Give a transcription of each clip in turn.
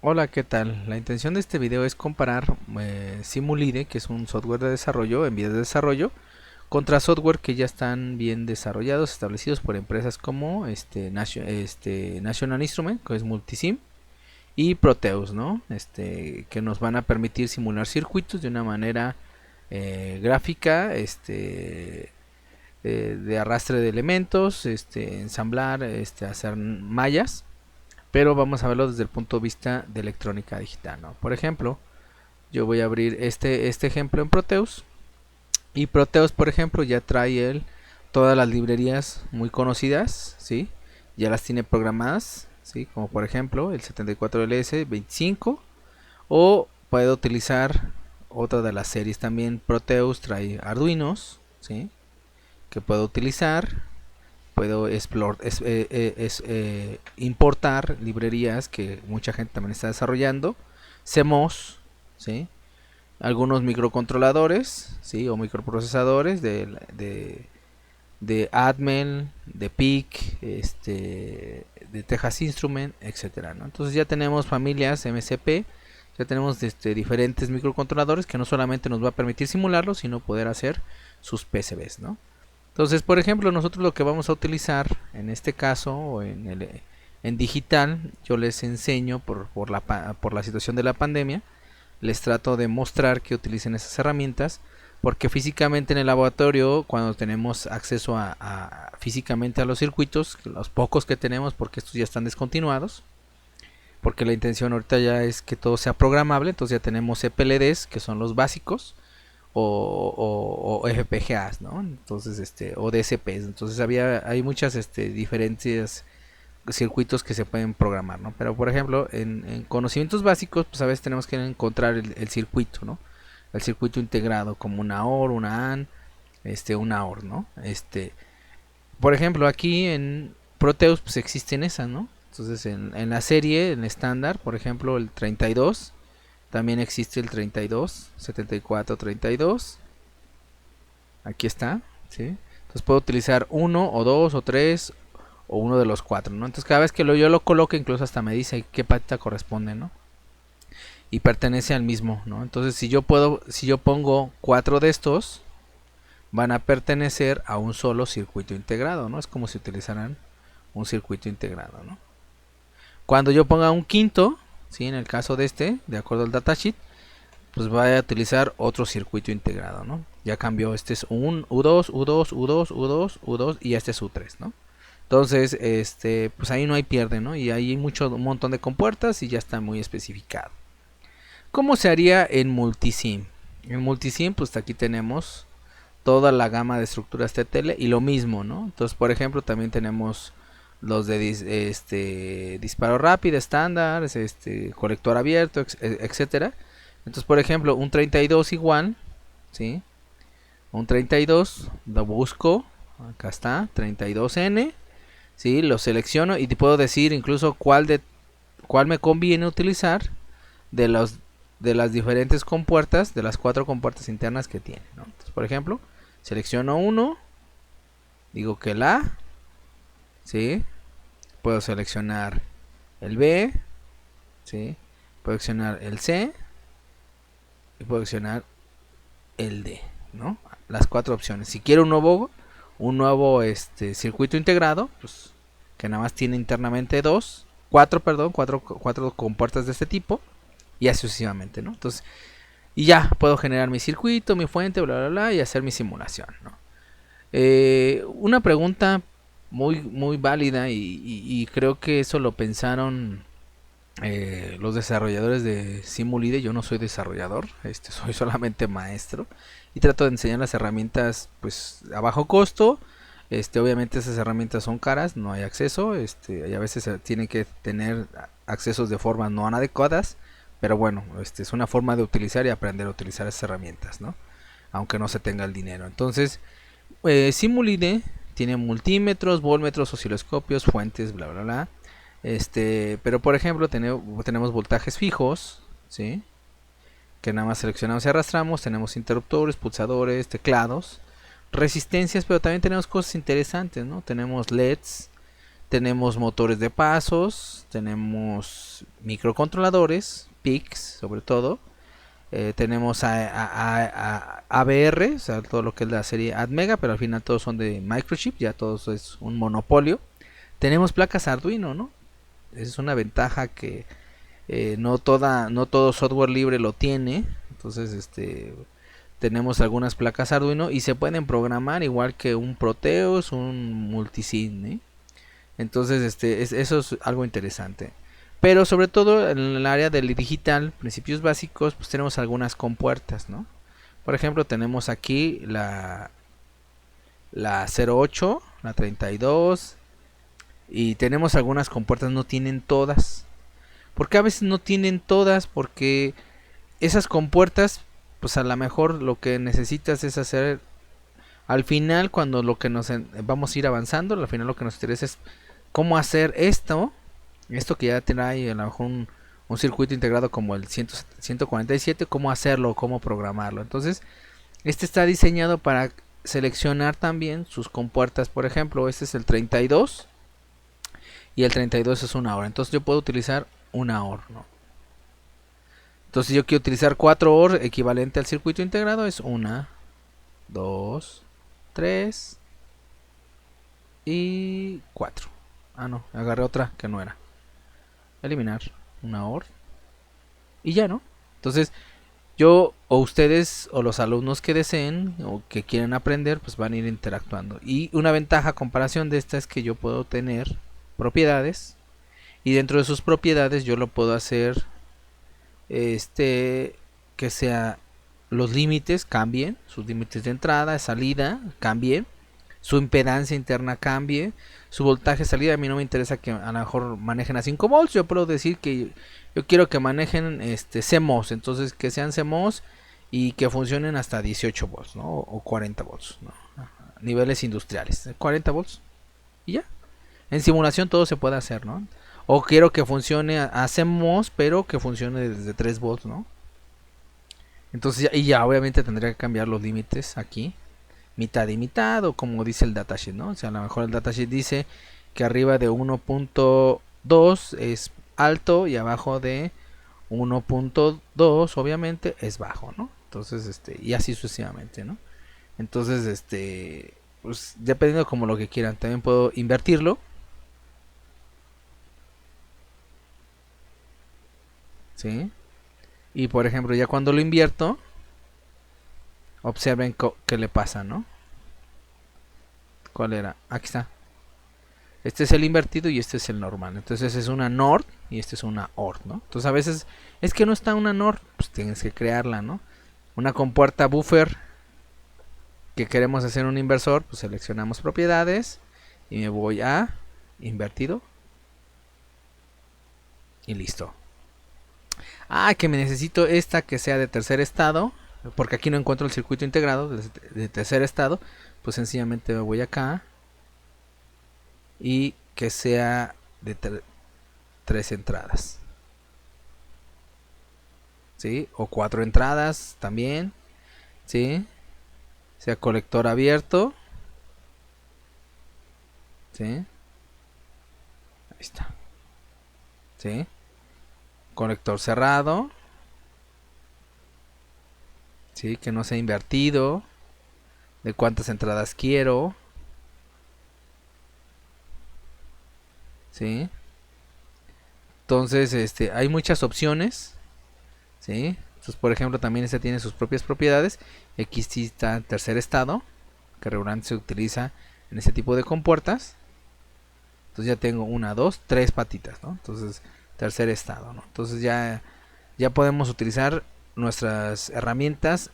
Hola, ¿qué tal? La intención de este video es comparar Simulide, que es un software de desarrollo en vías de desarrollo, contra software que ya están bien desarrollados, establecidos por empresas como National Instrument, que es Multisim, y Proteus, ¿no? Que nos van a permitir simular circuitos de una manera gráfica, de arrastre de elementos, ensamblar, hacer mallas, pero vamos a verlo desde el punto de vista de electrónica digital, ¿no? Por ejemplo, yo voy a abrir este ejemplo en Proteus, y Proteus, por ejemplo, ya trae todas las librerías muy conocidas, ¿sí? Ya las tiene programadas, ¿sí? Como por ejemplo el 74LS25, o puedo utilizar otra de las series también. Proteus trae Arduinos, ¿sí? Que puedo utilizar. Puedo importar librerías que mucha gente también está desarrollando. CMOS, ¿sí? Algunos microcontroladores, ¿sí? O microprocesadores de Atmel, de PIC, de Texas Instrument, etcétera, ¿no? Entonces ya tenemos familias MCP, ya tenemos diferentes microcontroladores que no solamente nos va a permitir simularlo, sino poder hacer sus PCBs, ¿no? Entonces, por ejemplo, nosotros lo que vamos a utilizar en este caso, o en digital, yo les enseño por la situación de la pandemia, les trato de mostrar que utilicen esas herramientas, porque físicamente en el laboratorio, cuando tenemos acceso físicamente a los circuitos, los pocos que tenemos, porque estos ya están descontinuados, porque la intención ahorita ya es que todo sea programable. Entonces ya tenemos EPLDs, que son los básicos, o FPGAs, ¿no? Entonces, o DSPs. Entonces hay muchas diferentes circuitos que se pueden programar, ¿no? Pero por ejemplo, en conocimientos básicos, pues a veces tenemos que encontrar el circuito, ¿no? El circuito integrado, como una OR, una AND, una OR, ¿no? Por ejemplo, aquí en Proteus, pues existen esas, ¿no? Entonces, en la serie, en estándar, por ejemplo, el 32, también existe el 32, 74, 32. Aquí está, ¿sí? Entonces puedo utilizar uno o dos o tres o uno de los cuatro, ¿no? Entonces cada vez que yo lo coloque, incluso hasta me dice qué patita corresponde, ¿no? Y pertenece al mismo, ¿no? Entonces si yo pongo cuatro de estos, van a pertenecer a un solo circuito integrado, ¿no? Es como si utilizaran un circuito integrado, ¿no? Cuando yo ponga un quinto, ¿sí? En el caso de de acuerdo al datasheet, pues va a utilizar otro circuito integrado, ¿no? Ya cambió, este es un U2, U2, U2, U2, U2 y este es U3, ¿no? Entonces, pues ahí no hay pierde, ¿no? Y hay un montón de compuertas y ya está muy especificado. ¿Cómo se haría en Multisim? En Multisim, pues aquí tenemos toda la gama de estructuras TTL y lo mismo, ¿no? Entonces, por ejemplo, también tenemos los de disparo rápido, estándar, colector abierto, etcétera. Entonces, por ejemplo, un 32 igual, ¿sí? Un 32 lo busco, acá está, 32N, ¿sí? Lo selecciono y te puedo decir incluso cuál me conviene utilizar de los de las diferentes compuertas, de las cuatro compuertas internas que tiene, ¿no? Entonces, por ejemplo, selecciono uno, digo que el A, ¿sí? Puedo seleccionar el B, ¿sí? Puedo seleccionar el C y puedo seleccionar el D, ¿no? Las cuatro opciones. Si quiero un nuevo circuito integrado, pues que nada más tiene internamente cuatro compuertas de este tipo, y así sucesivamente, ¿no? Entonces, y ya puedo generar mi circuito, mi fuente, bla, bla, bla, y hacer mi simulación, ¿no? Una pregunta muy válida, y creo que eso lo pensaron los desarrolladores de Simulide. Yo no soy desarrollador, soy solamente maestro y trato de enseñar las herramientas pues a bajo costo. Obviamente esas herramientas son caras, no hay acceso, y a veces tienen que tener accesos de formas no adecuadas, pero bueno, es una forma de utilizar y aprender a utilizar esas herramientas, ¿no? Aunque no se tenga el dinero. Entonces, Simulide tiene multímetros, voltmetros, osciloscopios, fuentes, bla bla bla. Pero por ejemplo, tenemos voltajes fijos, ¿sí? Que nada más seleccionamos y arrastramos. Tenemos interruptores, pulsadores, teclados, resistencias, pero también tenemos cosas interesantes, ¿no? Tenemos LEDs, tenemos motores de pasos, tenemos microcontroladores, PICs sobre todo, tenemos ABR, o sea, todo lo que es la serie ATmega, pero al final todos son de Microchip, ya todos es un monopolio. Tenemos placas Arduino, ¿no? Esa es una ventaja que no todo software libre lo tiene. Entonces, tenemos algunas placas Arduino y se pueden programar igual que un Proteus, un Multisim, ¿eh? Entonces, eso es algo interesante. Pero sobre todo en el área del digital, principios básicos, pues tenemos algunas compuertas, ¿no? Por ejemplo, tenemos aquí la 08, la 32, y tenemos algunas compuertas, no tienen todas. ¿Por qué a veces no tienen todas? Porque esas compuertas, pues a lo mejor lo que necesitas es hacer, al final cuando lo que vamos a ir avanzando, al final lo que nos interesa es cómo hacer esto que ya trae a lo mejor un circuito integrado como el 147, cómo hacerlo, cómo programarlo. Entonces, está diseñado para seleccionar también sus compuertas. Por ejemplo, este es el 32 y el 32 es una OR. Entonces yo puedo utilizar una OR, ¿no? Entonces si yo quiero utilizar 4 OR equivalente al circuito integrado, es 1, 2, 3 y 4. Ah, no, agarré otra que no era. Eliminar una OR y ya, ¿no? Entonces yo o ustedes o los alumnos que deseen o que quieran aprender, pues van a ir interactuando. Y una ventaja a comparación de esta es que yo puedo tener propiedades y dentro de sus propiedades yo lo puedo hacer que sea los límites cambien, sus límites de entrada, salida cambien, su impedancia interna cambie, su voltaje salida. A mí no me interesa que a lo mejor manejen a 5 volts, yo puedo decir que yo quiero que manejen CMOS, entonces que sean CMOS y que funcionen hasta 18 volts, ¿no? O 40 volts, ¿no? Niveles industriales, 40 volts y ya. En simulación todo se puede hacer, ¿no? O quiero que funcione a CMOS, pero que funcione desde 3 volts, ¿no? Entonces ya obviamente tendría que cambiar los límites aquí, mitad y mitad, o como dice el datasheet, ¿no? O sea, a lo mejor el datasheet dice que arriba de 1.2 es alto y abajo de 1.2 obviamente es bajo, ¿no? Entonces, y así sucesivamente, ¿no? Entonces, pues dependiendo como lo que quieran, también puedo invertirlo. ¿Sí? Y por ejemplo, ya cuando lo invierto, observen qué le pasa, ¿no? ¿Cuál era? Aquí está. Este es el invertido y este es el normal. Entonces es una NOR y este es una OR, ¿no? Entonces a veces es que no está una NOR, pues tienes que crearla, ¿no? Una compuerta buffer que queremos hacer un inversor, pues seleccionamos propiedades y me voy a invertido y listo. Ah, que me necesito esta que sea de tercer estado, porque aquí no encuentro el circuito integrado de tercer estado, pues sencillamente me voy acá y que sea de 3 entradas, ¿sí? O 4 entradas también, ¿sí? Sea colector abierto, ¿sí? Ahí está, ¿sí? Conector cerrado, ¿sí? Que no sea invertido, de cuántas entradas quiero, ¿sí? Entonces, hay muchas opciones, ¿sí? Entonces, por ejemplo, también este tiene sus propias propiedades. Aquí está el tercer estado, que regularmente se utiliza en este tipo de compuertas. Entonces ya tengo 1, 2, 3 patitas, ¿no? Entonces, tercer estado, ¿no? Entonces ya podemos utilizar nuestras herramientas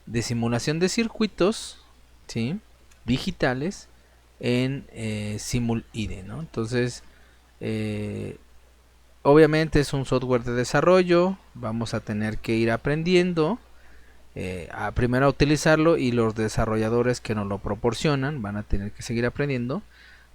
de simulación de circuitos, ¿sí? Digitales en SimulIDE, ¿no? Entonces, obviamente es un software de desarrollo, vamos a tener que ir aprendiendo primero a utilizarlo, y los desarrolladores que nos lo proporcionan van a tener que seguir aprendiendo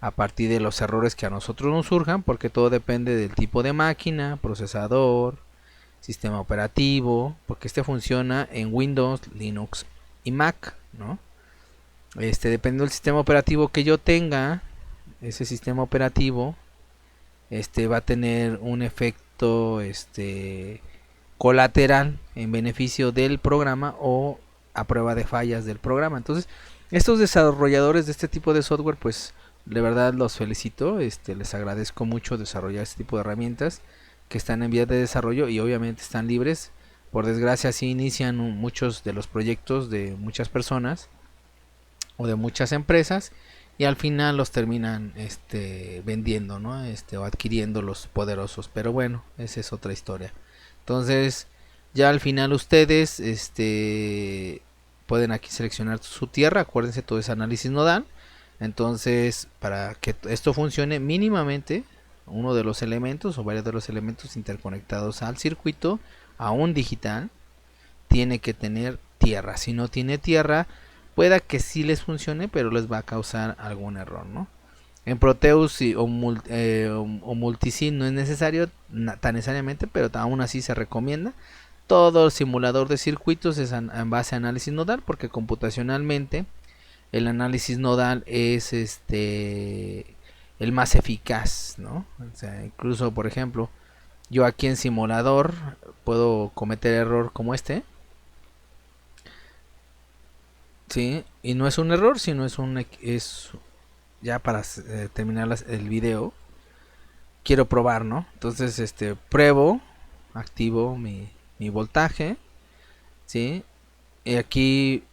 a partir de los errores que a nosotros nos surjan, porque todo depende del tipo de máquina, procesador, sistema operativo, porque funciona en Windows, Linux y Mac, ¿no? Dependiendo del sistema operativo que yo tenga, ese sistema operativo va a tener un efecto colateral en beneficio del programa o a prueba de fallas del programa. Entonces, estos desarrolladores de este tipo de software, pues de verdad los felicito, les agradezco mucho desarrollar este tipo de herramientas que están en vías de desarrollo y obviamente están libres. Por desgracia, así inician muchos de los proyectos de muchas personas o de muchas empresas y al final los terminan vendiendo, ¿no? O adquiriendo los poderosos, pero bueno, esa es otra historia. Entonces, ya al final ustedes pueden aquí seleccionar su tierra, acuérdense, todo es análisis nodal. Entonces, para que esto funcione mínimamente, uno de los elementos o varios de los elementos interconectados al circuito, a un digital, tiene que tener tierra. Si no tiene tierra, pueda que sí les funcione, pero les va a causar algún error, ¿no? En Proteus o Multisim no es necesario tan necesariamente, pero aún así se recomienda. Todo el simulador de circuitos es en base a análisis nodal, porque computacionalmente el análisis nodal es el más eficaz, ¿no? O sea, incluso por ejemplo, yo aquí en simulador puedo cometer error como sí, y no es un error, sino es ya para terminar el video. Quiero probar, ¿no? Entonces, pruebo, activo mi voltaje, ¿sí? Y aquí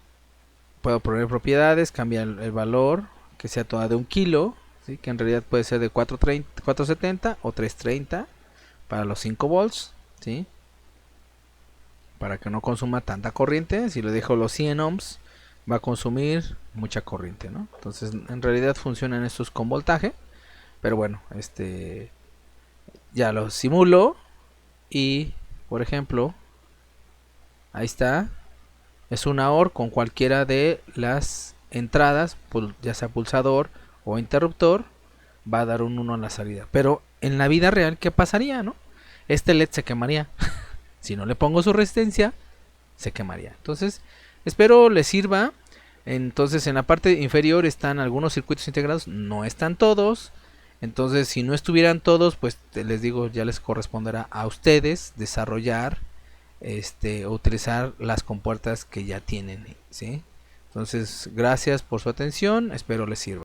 puedo poner propiedades, cambiar el valor, que sea toda de 1 kilo, ¿sí? Que en realidad puede ser de 470 o 330 para los 5 volts, ¿sí? Para que no consuma tanta corriente. Si le dejo los 100 ohms, va a consumir mucha corriente, ¿no? Entonces, en realidad funcionan estos con voltaje, pero bueno, ya lo simulo y, por ejemplo, ahí está. Es una OR con cualquiera de las entradas, ya sea pulsador o interruptor, va a dar un 1 en la salida. Pero en la vida real, ¿qué pasaría, no? Este LED se quemaría. Si no le pongo su resistencia, se quemaría. Entonces, espero les sirva. Entonces, en la parte inferior están algunos circuitos integrados, no están todos. Entonces, si no estuvieran todos, pues les digo, ya les corresponderá a ustedes desarrollar o utilizar las compuertas que ya tienen, ¿sí? Entonces, gracias por su atención, espero les sirva.